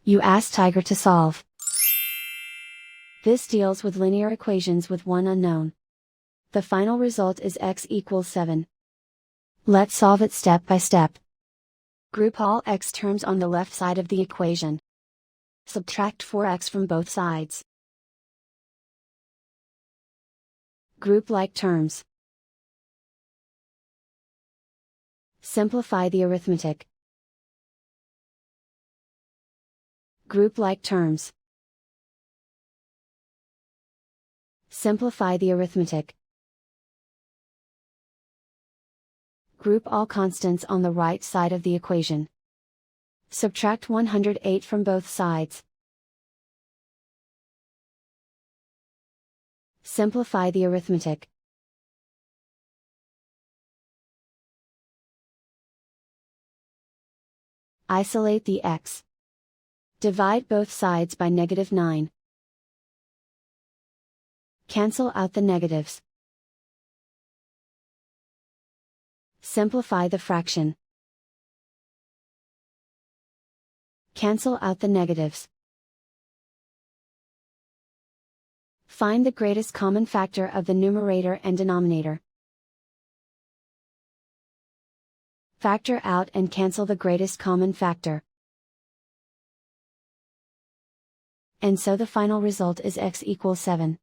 You ask Tiger to solve. This deals with linear equations with one unknown. The final result is x equals 7. Let's solve it step by step. Group all x terms on the left side of the equation. Subtract 4x from both sides. Group like terms. Simplify the arithmetic. Group like terms. Simplify the arithmetic. Group all constants on the right side of the equation. Subtract 108 from both sides. Simplify the arithmetic. Isolate the x. Divide both sides by -9. Cancel out the negatives. Simplify the fraction. Cancel out the negatives. Find the greatest common factor of the numerator and denominator. Factor out and cancel the greatest common factor. And so the final result is x equals 7.